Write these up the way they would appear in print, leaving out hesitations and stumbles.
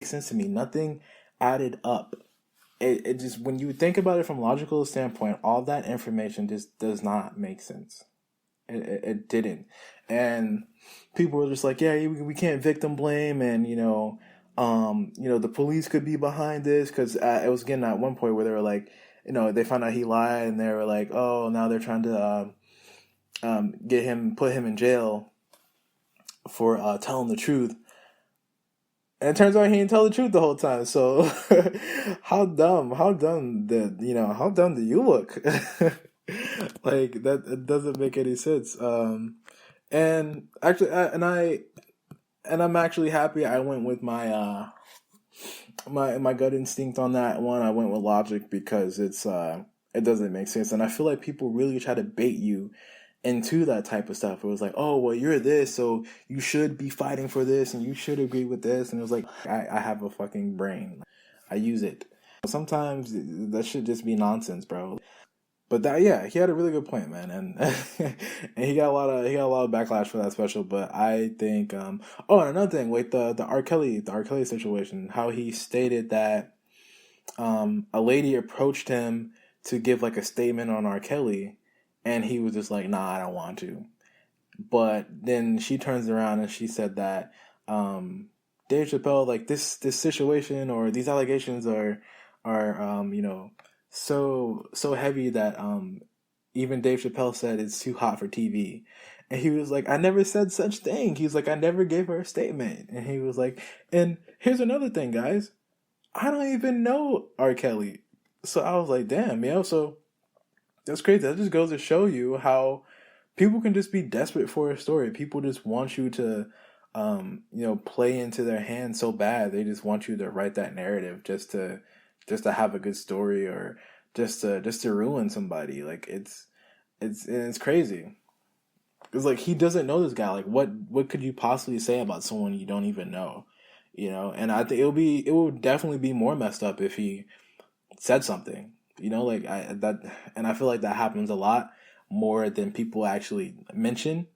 sense to me. Nothing added up. It just, when you think about it from a logical standpoint, all that information just does not make sense. It didn't. And people were just like, yeah, we can't victim blame, and the police could be behind this, because it was getting at one point where they were like, they found out he lied, and they were like, oh, now they're trying to put him in jail for telling the truth. And it turns out he didn't tell the truth the whole time. So how dumb do you look? Like, that, it doesn't make any sense. And actually, I'm actually happy I went with my my gut instinct on that one. I went with logic, because it doesn't make sense, and I feel like people really try to bait you into that type of stuff. It was like, oh, well, you're this, so you should be fighting for this, and you should agree with this. And it was like, I have a fucking brain. I use it. Sometimes that should just be nonsense, bro. But that, yeah, he had a really good point, man, and and he got a lot of backlash for that special. But I think, and another thing with the R. Kelly situation, how he stated that a lady approached him to give like a statement on R. Kelly, and he was just like, nah, I don't want to. But then she turns around and she said that Dave Chappelle, like, this situation or these allegations are so heavy that even Dave Chappelle said it's too hot for TV. And he was like, I never said such thing. He was like, I never gave her a statement. And he was like, and here's another thing, guys. I don't even know R. Kelly. So I was like, damn, so that's crazy. That just goes to show you how people can just be desperate for a story. People just want you to, play into their hands so bad. They just want you to write that narrative just to have a good story, or just to ruin somebody. Like, it's crazy. It's like, he doesn't know this guy. Like, what could you possibly say about someone you don't even know? And I think it would definitely be more messed up if he said something. And I feel like that happens a lot more than people actually mention.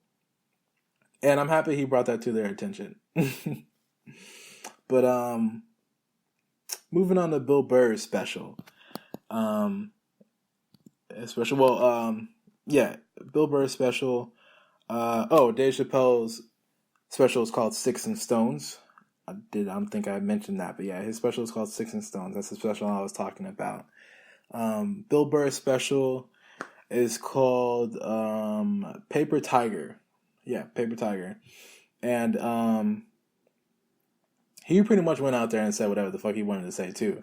And I'm happy he brought that to their attention. But moving on to Bill Burr's special. Bill Burr's special. Dave Chappelle's special is called Sticks and Stones. I don't think I mentioned that, but yeah, his special is called Sticks and Stones. That's the special I was talking about. Bill Burr's special is called Paper Tiger. Yeah, Paper Tiger. And he pretty much went out there and said whatever the fuck he wanted to say too.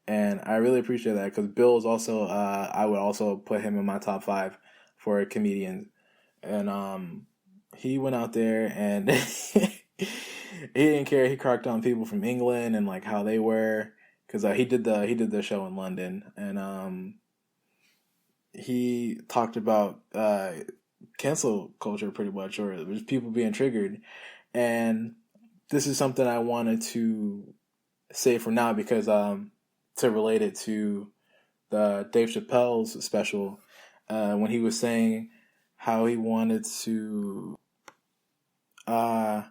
And I really appreciate that, because Bill is also, I would also put him in my top 5 for comedians. And he went out there and he didn't care. He cracked on people from England and like how they were, because he did the show in London, and he talked about cancel culture pretty much, or just people being triggered. And this is something I wanted to say for now, because to relate it to the Dave Chappelle's special, when he was saying how he wanted to Dave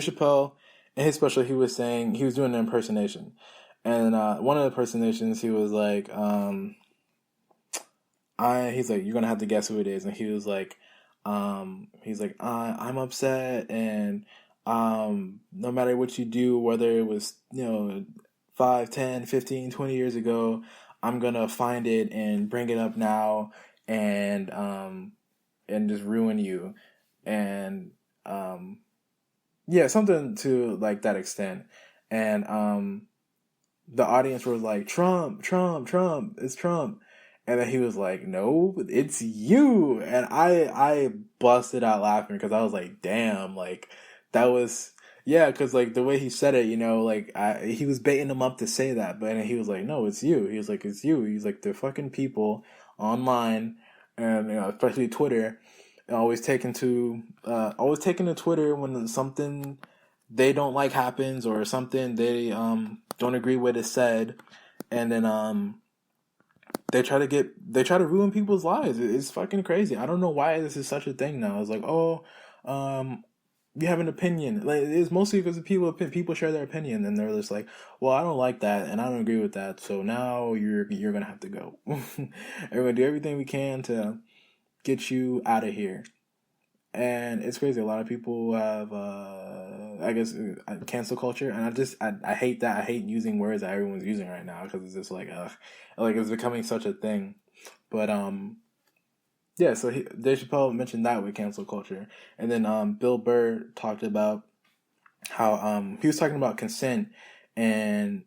Chappelle, in his special, he was saying, he was doing an impersonation, and one of the impersonations, he was like, he's like, you're gonna have to guess who it is, and he was like, I'm upset, and no matter what you do, whether it was 5, 10, 15, 20 years ago, I'm gonna find it and bring it up now, and just ruin you, and something to like that extent. And the audience was like, Trump, Trump, Trump, it's Trump. And then he was like, no, it's you. And I busted out laughing, because I was like, damn, like, that was, yeah, because like the way he said it, he was baiting him up to say that, but he was like, no, it's you. He was like, it's you. He's like, they're fucking people online, and especially Twitter, always taking to Twitter when something they don't like happens, or something they don't agree with is said, and then they try to ruin people's lives. It's fucking crazy. I don't know why this is such a thing now. It's like, you have an opinion. Like, it's mostly because people share their opinion, and they're just like, well, I don't like that, and I don't agree with that, so now you're gonna have to go. And we're gonna do everything we can to get you out of here. And it's crazy. A lot of people have, I guess, cancel culture, and I hate that. I hate using words that everyone's using right now because it's just like, like it's becoming such a thing. But yeah. So Dave Chappelle mentioned that with cancel culture, and then Bill Burr talked about how he was talking about consent and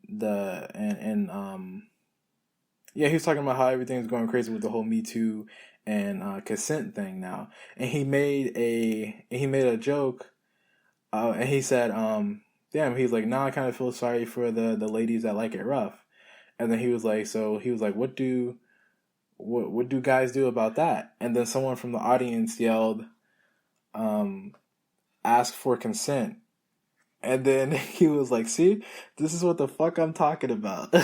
yeah, he was talking about how everything's going crazy with the whole Me Too and consent thing now, and he made a joke, and he said, damn, he's like, now I kind of feel sorry for the ladies that like it rough, and then he was like, what do guys do about that? And then someone from the audience yelled, ask for consent. And then he was like, see, this is what the fuck I'm talking about.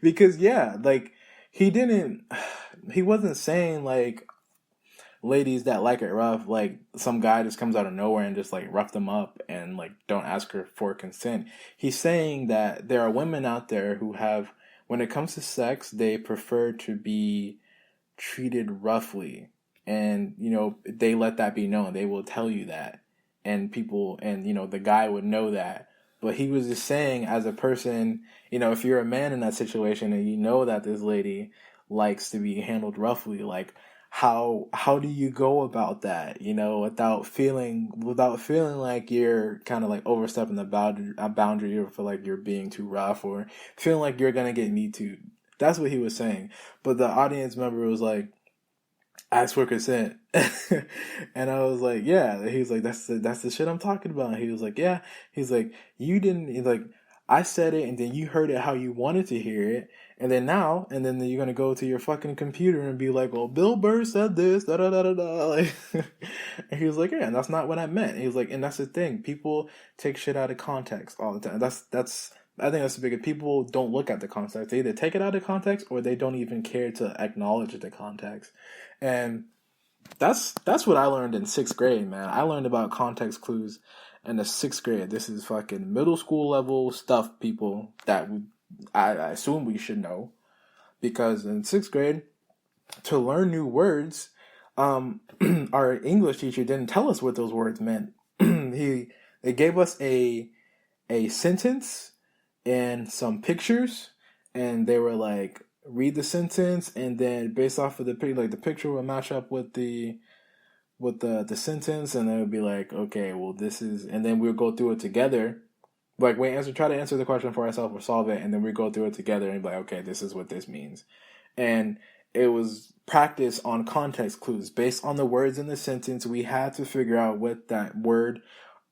Because yeah, like he wasn't saying like ladies that like it rough, like some guy just comes out of nowhere and just like rough them up and like don't ask her for consent. He's saying that there are women out there who have, when it comes to sex, they prefer to be treated roughly. And, they let that be known. They will tell you that. And people, and, the guy would know that. But he was just saying, as a person, if you're a man in that situation and you know that this lady likes to be handled roughly, like, how do you go about that, without feeling like you're kind of like overstepping the boundary, or feel like you're being too rough, or feeling like you're gonna get Me Too. That's what he was saying. But the audience member was like, ask for consent. And I was like, yeah. He's like, that's the shit I'm talking about. And he was like, yeah. He's like, he's like, I said it and then you heard it how you wanted to hear it. And then you're going to go to your fucking computer and be like, well, Bill Burr said this, da da da da da. Like, and he was like, yeah, and that's not what I meant. And he was like, and that's the thing. People take shit out of context all the time. I think that's the biggest. People don't look at the context. They either take it out of context or they don't even care to acknowledge the context. And that's what I learned in 6th grade, man. I learned about context clues in the 6th grade. This is fucking middle school level stuff, people, that I assume we should know. Because in 6th grade, to learn new words, our English teacher didn't tell us what those words meant. They gave us a sentence and some pictures, and they were like, read the sentence, and then based off of the picture, like the picture would match up with the sentence, and then it would be like, okay, well this is, and then we'll go through it together. Like try to answer the question for ourselves or solve it, and then we go through it together and be like, okay, this is what this means. And it was practice on context clues based on the words in the sentence. We had to figure out what that word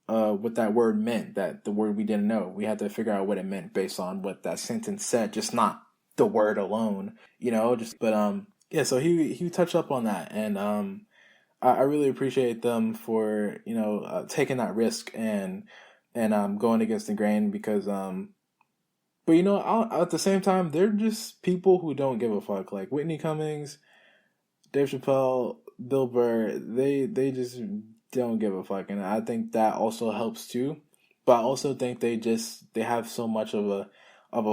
meant, that the word we didn't know. We had to figure out what it meant based on what that sentence said, just not the word alone, yeah, so he touched up on that, and I really appreciate them for taking that risk and going against the grain, because but at the same time, they're just people who don't give a fuck. Like Whitney Cummings, Dave Chappelle, Bill Burr, they just don't give a fuck, and I think that also helps too. But I also think they have so much of a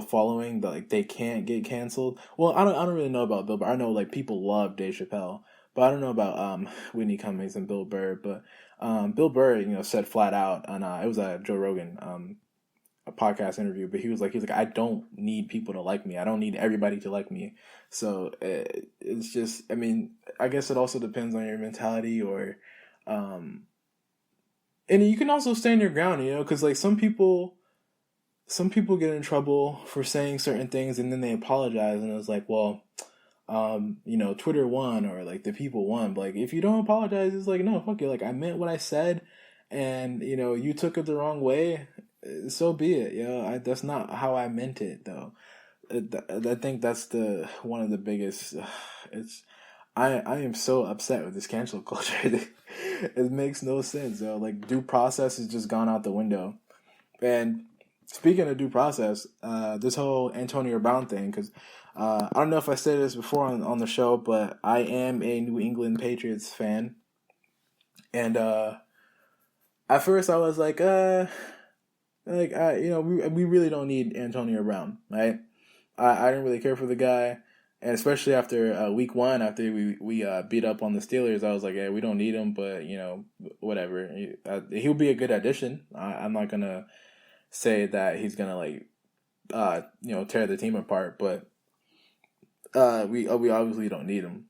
following that like they can't get canceled. Well, I don't really know about Bill Burr. I know like people love Dave Chappelle, but I don't know about Whitney Cummings and Bill Burr. But Bill Burr, said flat out on it was a Joe Rogan a podcast interview, but he was like, I don't need people to like me. I don't need everybody to like me. So it's just, I mean, I guess it also depends on your mentality, or and you can also stand your ground, because like some people get in trouble for saying certain things and then they apologize, and it's like, well, Twitter won, or like the people won. But like, if you don't apologize, it's like, no, fuck you. Like, I meant what I said, and you took it the wrong way. So be it. That's not how I meant it, though. I think that's one of the biggest. I am so upset with this cancel culture. It makes no sense, though. Like, due process has just gone out the window. And speaking of due process, this whole Antonio Brown thing, because I don't know if I said this before on the show, but I am a New England Patriots fan. And at first I was like, we really don't need Antonio Brown, right? I didn't really care for the guy, and especially after week one, after we beat up on the Steelers, I was like, yeah, we don't need him, but whatever. He'll be a good addition. I'm not gonna say that he's gonna tear the team apart, but we obviously don't need him.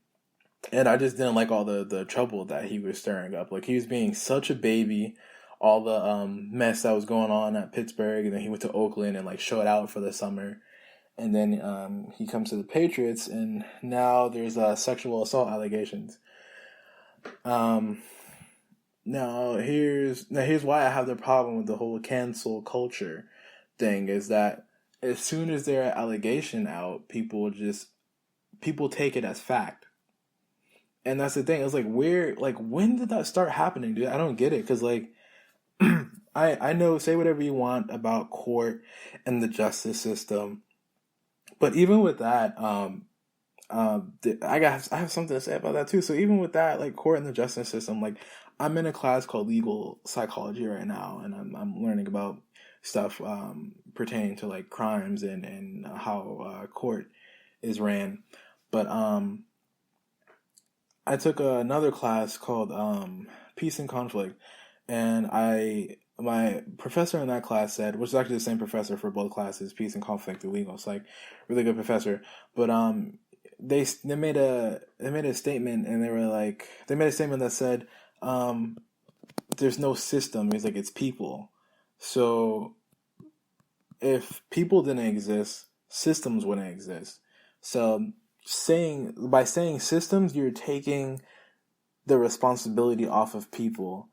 And I just didn't like all the trouble that he was stirring up. Like, he was being such a baby, all the mess that was going on at Pittsburgh, and then he went to Oakland and like showed out for the summer. And then he comes to the Patriots, and now there's sexual assault allegations. Now here's why I have the problem with the whole cancel culture thing, is that as soon as there's an allegation out, people take it as fact. And that's the thing. It's like, when did that start happening, dude? I don't get it. Because, like, I know, say whatever you want about court and the justice system. But even with that, I have something to say about that, too. So even with that, like, court and the justice system, like, I'm in a class called legal psychology right now. And I'm learning about stuff pertaining to, like, crimes and how court is ran. But, I took another class called Peace and Conflict, and my professor in that class said, which is actually the same professor for both classes, Peace and Conflict and Legal. It's like really good professor, but they made a statement, and they made a statement that said there's no system. It's like, it's people. So if people didn't exist, systems wouldn't exist. So by saying systems, you're taking the responsibility off of people,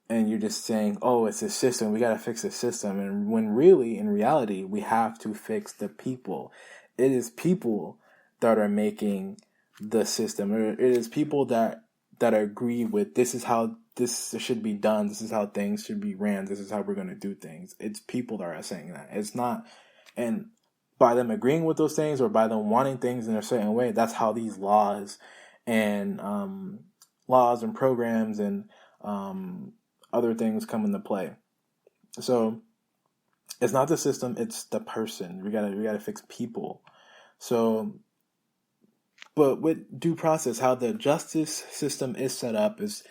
and you're just saying, oh, it's a system, we gotta fix the system. And when really, in reality, we have to fix the people. It is people that are making the system. It is people that agree with, this is how this should be done, this is how things should be ran, this is how we're gonna do things. It's people that are saying that. It's not, and by them agreeing with those things, or by them wanting things in a certain way, that's how these laws and programs and other things come into play. So it's not the system, it's the person. We gotta fix people. So, but with due process, how the justice system is set up is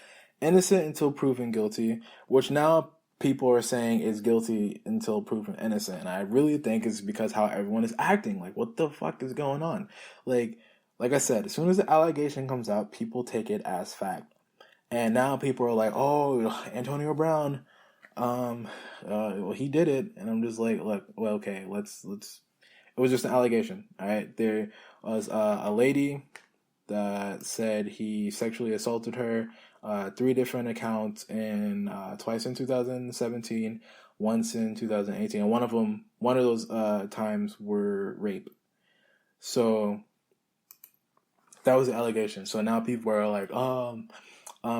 innocent until proven guilty, which now people are saying is guilty until proven innocent. And I really think it's because how everyone is acting. Like, what the fuck is going on? Like I said, as soon as the allegation comes out, people take it as fact. And now people are like, oh, Antonio Brown, well, he did it. And I'm just like, look, well, okay, let's. It was just an allegation, all right? There was a lady that said he sexually assaulted her, 3 different accounts, twice in 2017, once in 2018, and one of those times were rape. So that was the allegation. So now people are like,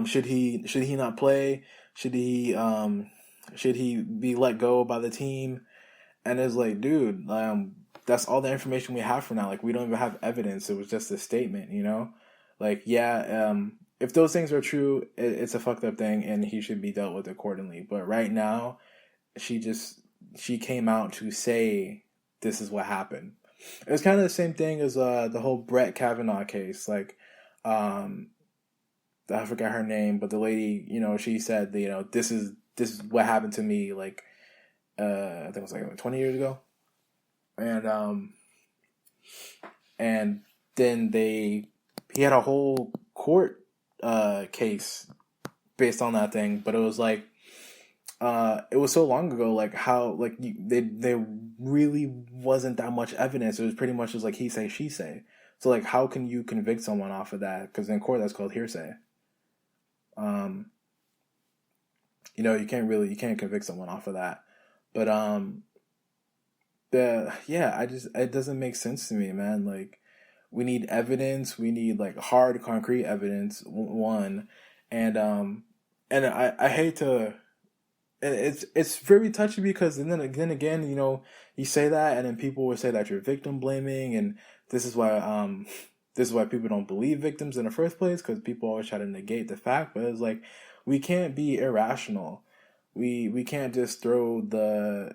should he not play? Should he be let go by the team? And it's like, dude, that's all the information we have for now. Like, we don't even have evidence. It was just a statement, Like, yeah, if those things are true, it's a fucked up thing, and he should be dealt with accordingly. But right now, she came out to say this is what happened. It was kind of the same thing as the whole Brett Kavanaugh case. Like, I forgot her name, but the lady, she said, this is what happened to me. Like, I think it was like 20 years ago. And then he had a whole court case based on that thing, but it was like it was so long ago, like how there really wasn't that much evidence. It was pretty much just like he say, she say. So like, how can you convict someone off of that? Because in court that's called hearsay. You can't convict someone off of that. But it doesn't make sense to me, man. Like, we need evidence. We need like hard, concrete evidence. One, and I hate to, and it's very touchy because then again, you say that, and then people will say that you're victim blaming, and this is why people don't believe victims in the first place, because people always try to negate the fact. But it's like, we can't be irrational. we can't just throw the